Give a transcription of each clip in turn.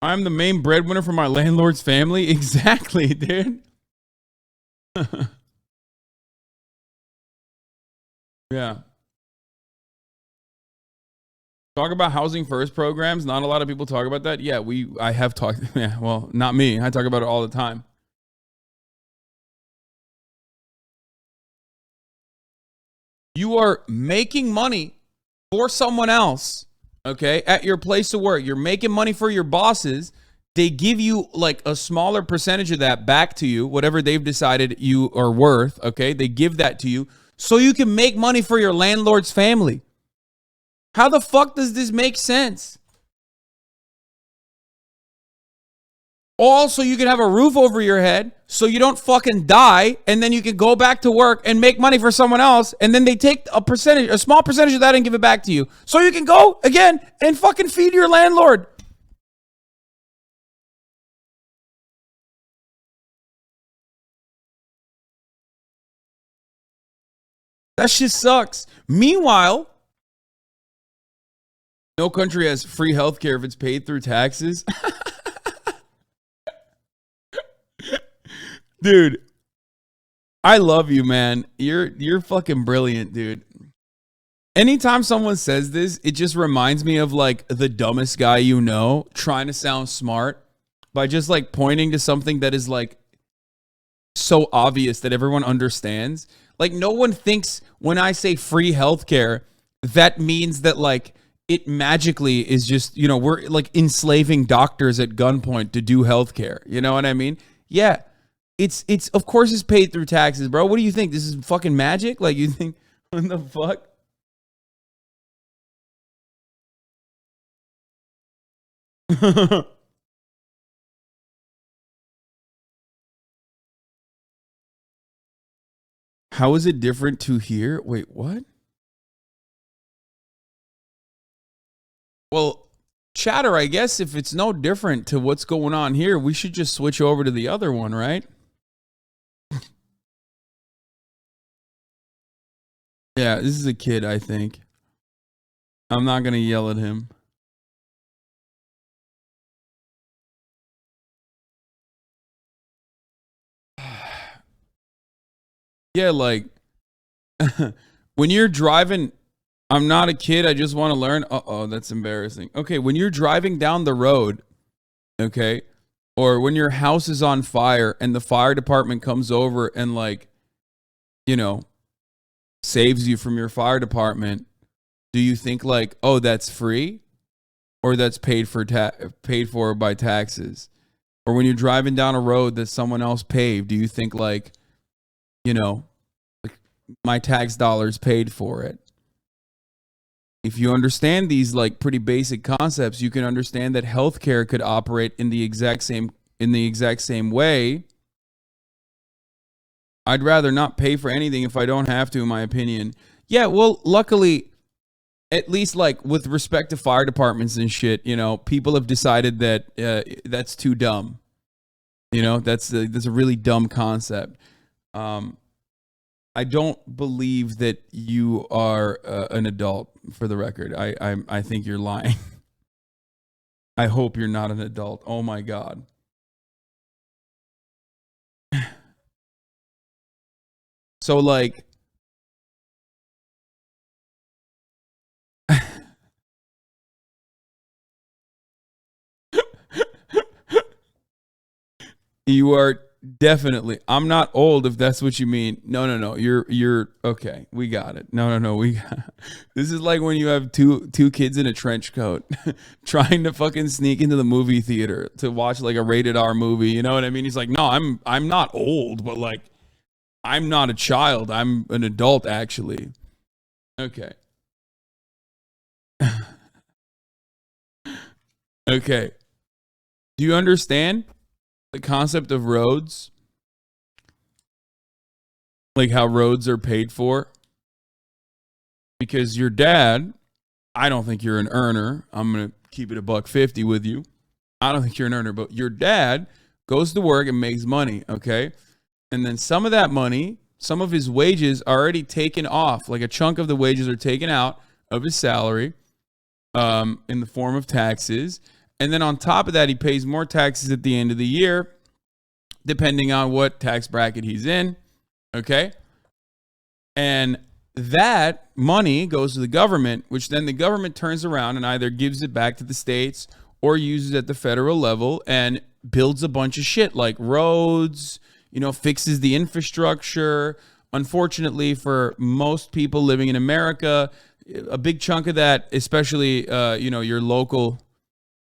I'm the main breadwinner for my landlord's family. Exactly, dude. Yeah. Talk about housing first programs. Not a lot of people talk about that. Yeah, I have talked. Yeah, well, not me. I talk about it all the time. You are making money for someone else, okay, at your place of work. You're making money for your bosses. They give you like a smaller percentage of that back to you, whatever they've decided you are worth, okay? They give that to you so you can make money for your landlord's family. How the fuck does this make sense? Also, you can have a roof over your head so you don't fucking die, and then you can go back to work and make money for someone else, and then they take a small percentage of that and give it back to you. So you can go again and fucking feed your landlord. That shit sucks. Meanwhile, no country has free healthcare if it's paid through taxes. Dude, I love you, man. You're fucking brilliant, dude. Anytime someone says this, it just reminds me of like the dumbest guy you know trying to sound smart by just like pointing to something that is like so obvious that everyone understands. Like no one thinks when I say free healthcare, that means that like it magically is just, you know, we're like enslaving doctors at gunpoint to do healthcare. You know what I mean? Yeah. It's of course it's paid through taxes, bro. What do you think? This is fucking magic? Like you think what the fuck? How is it different to here? Wait, what? Well, chatter, I guess if it's no different to what's going on here, we should just switch over to the other one, right? Yeah, this is a kid, I think. I'm not going to yell at him. Yeah, like when you're driving, I'm not a kid, I just want to learn. Uh-oh, that's embarrassing. Okay, when you're driving down the road, okay, or when your house is on fire and the fire department comes over and like, you know, saves you from your fire department, do you think like, oh, that's free, or that's paid for by taxes? Or when you're driving down a road that someone else paved, do you think like, you know, like my tax dollars paid for it? If you understand these like pretty basic concepts, you can understand that healthcare could operate in the exact same way. I'd rather not pay for anything if I don't have to, in my opinion. Yeah, well, luckily, at least like with respect to fire departments and shit, you know, people have decided that that's too dumb. You know, that's a really dumb concept. I don't believe that you are an adult. For the record, I think you're lying. I hope you're not an adult. Oh my god. So like you are definitely. I'm not old if that's what you mean. No. You're okay. We got it. No. This is like when you have two kids in a trench coat trying to fucking sneak into the movie theater to watch like a rated R movie. You know what I mean? He's like, "No, I'm not old, but like I'm not a child. I'm an adult actually." Okay. Okay. Do you understand the concept of roads? Like how roads are paid for? Because your dad, I don't think you're an earner. I'm going to keep it a $150 with you. I don't think you're an earner, but your dad goes to work and makes money, okay? And then some of that money, some of his wages are already taken off. Like a chunk of the wages are taken out of his salary in the form of taxes. And then on top of that, he pays more taxes at the end of the year, depending on what tax bracket he's in. Okay. And that money goes to the government, which then the government turns around and either gives it back to the states or uses at the federal level and builds a bunch of shit like roads, fixes the infrastructure. Unfortunately, for most people living in America, a big chunk of that, especially, your local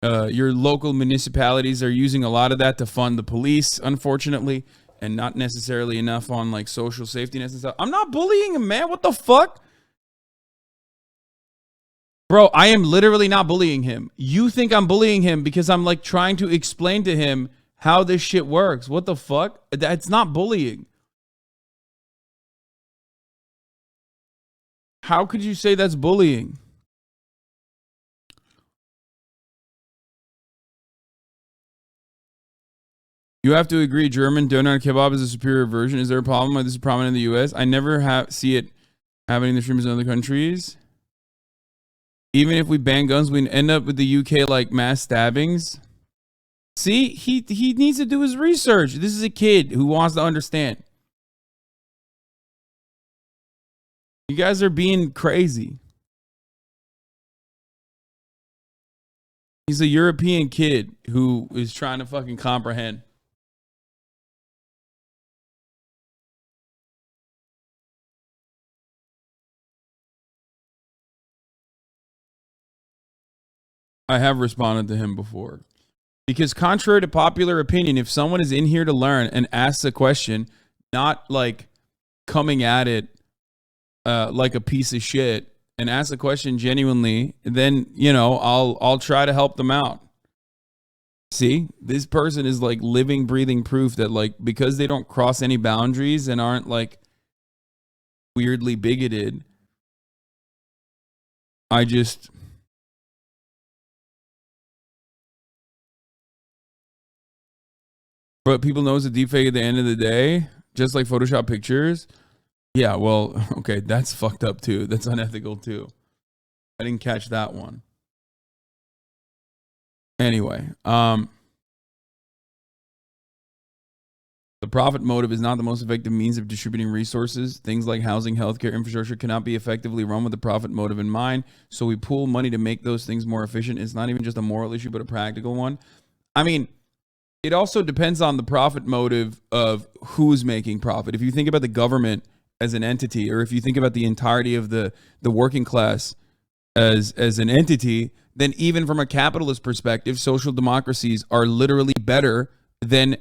municipalities are using a lot of that to fund the police, unfortunately, and not necessarily enough on like social safety nets and stuff. I'm not bullying him, man. What the fuck? Bro, I am literally not bullying him. You think I'm bullying him because I'm like trying to explain to him how this shit works. What the fuck? That's not bullying. How could you say that's bullying? You have to agree, German doner kebab is a superior version. Is there a problem why this is prominent in the U.S.? I never see it happening in the streams in other countries. Even if we ban guns, we end up with the UK like mass stabbings. See, he needs to do his research. This is a kid who wants to understand. You guys are being crazy. He's a European kid who is trying to fucking comprehend. I have responded to him before. Because contrary to popular opinion, if someone is in here to learn and asks a question, not like coming at it like a piece of shit, and ask a question genuinely, then, I'll try to help them out. See, this person is like living, breathing proof that like, because they don't cross any boundaries and aren't like weirdly bigoted, but people know it's a deepfake at the end of the day, just like Photoshop pictures. Yeah, well, okay, that's fucked up too. That's unethical too. I didn't catch that one. Anyway, the profit motive is not the most effective means of distributing resources. Things like housing, healthcare, infrastructure cannot be effectively run with the profit motive in mind. So we pool money to make those things more efficient. It's not even just a moral issue, but a practical one. I mean, it also depends on the profit motive of who's making profit. If you think about the government as an entity, or if you think about the entirety of the working class as an entity, then even from a capitalist perspective, social democracies are literally better than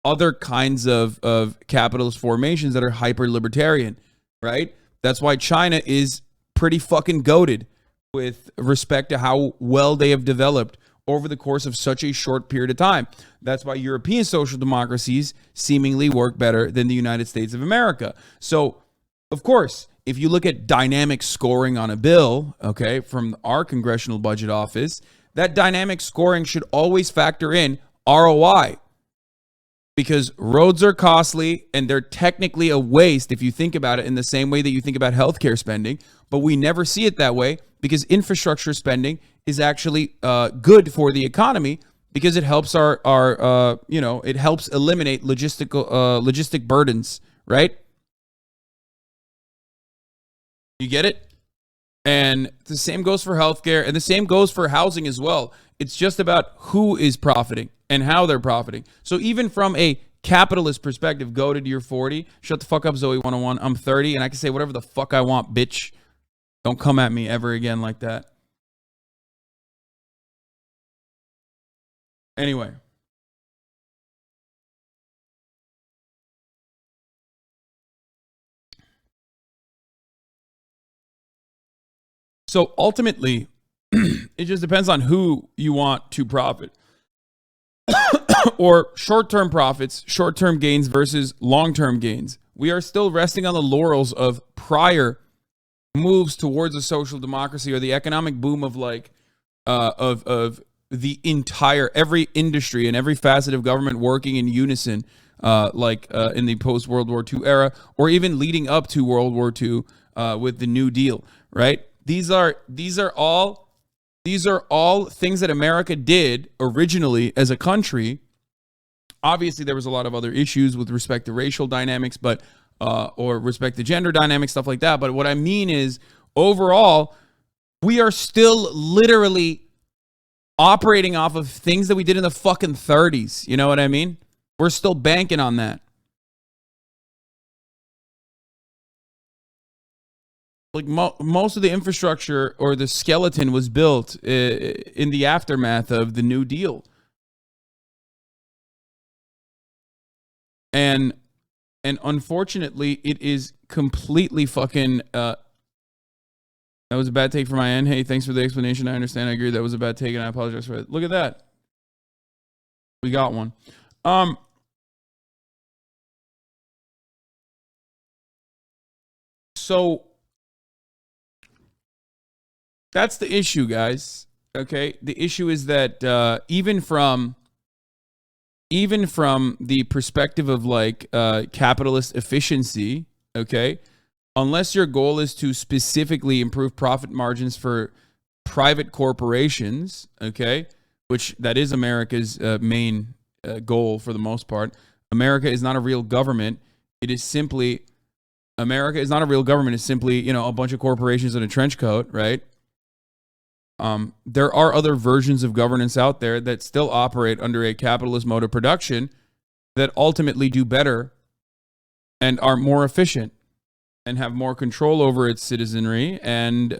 other kinds of capitalist formations that are hyper libertarian, right? That's why China is pretty fucking goated with respect to how well they have developed over the course of such a short period of time. That's why European social democracies seemingly work better than the United States of America. So, of course, if you look at dynamic scoring on a bill, okay, from our Congressional Budget Office, that dynamic scoring should always factor in ROI, because roads are costly and they're technically a waste if you think about it in the same way that you think about healthcare spending, but we never see it that way because infrastructure spending is actually good for the economy because it helps it helps eliminate logistic burdens, right? You get it? And the same goes for healthcare, and the same goes for housing as well. It's just about who is profiting and how they're profiting. So even from a capitalist perspective, go to your 40. Shut the fuck up, Zoe 101. I'm 30, and I can say whatever the fuck I want, bitch. Don't come at me ever again like that. Anyway. So ultimately, it just depends on who you want to profit. Or short-term profits, short-term gains versus long-term gains. We are still resting on the laurels of prior moves towards a social democracy or the economic boom of of the entire every industry and every facet of government working in unison, in the post-World War II era, or even leading up to World War II with the New Deal, right? These are all These are all things that America did originally as a country. Obviously, there was a lot of other issues with respect to racial dynamics, but or respect to gender dynamics, stuff like that. But what I mean is, overall, we are still literally operating off of things that we did in the fucking 30s. You know what I mean? We're still banking on that. Like most of the infrastructure or the skeleton was built in the aftermath of the New Deal. And unfortunately, it is completely fucking that was a bad take from my end. Hey, thanks for the explanation. I understand. I agree. That was a bad take, and I apologize for it. Look at that. We got one. So that's the issue, guys. Okay? The issue is that even from the perspective of like capitalist efficiency, okay, unless your goal is to specifically improve profit margins for private corporations, okay, which that is America's main goal for the most part. America is not a real government. It is simply America is not a real government. It's simply, you know, a bunch of corporations in a trench coat, right? There are other versions of governance out there that still operate under a capitalist mode of production that ultimately do better and are more efficient and have more control over its citizenry and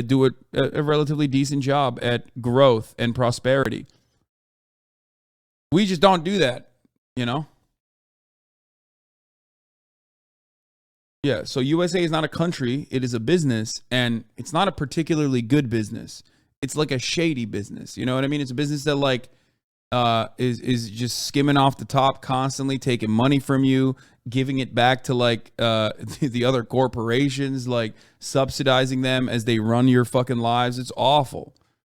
do a relatively decent job at growth and prosperity. We just don't do that, you know? Yeah, so USA is not a country, it is a business, and it's not a particularly good business. It's like a shady business, you know what I mean? It's a business that like is just skimming off the top constantly, taking money from you, giving it back to like the other corporations, like subsidizing them as they run your fucking lives. It's awful.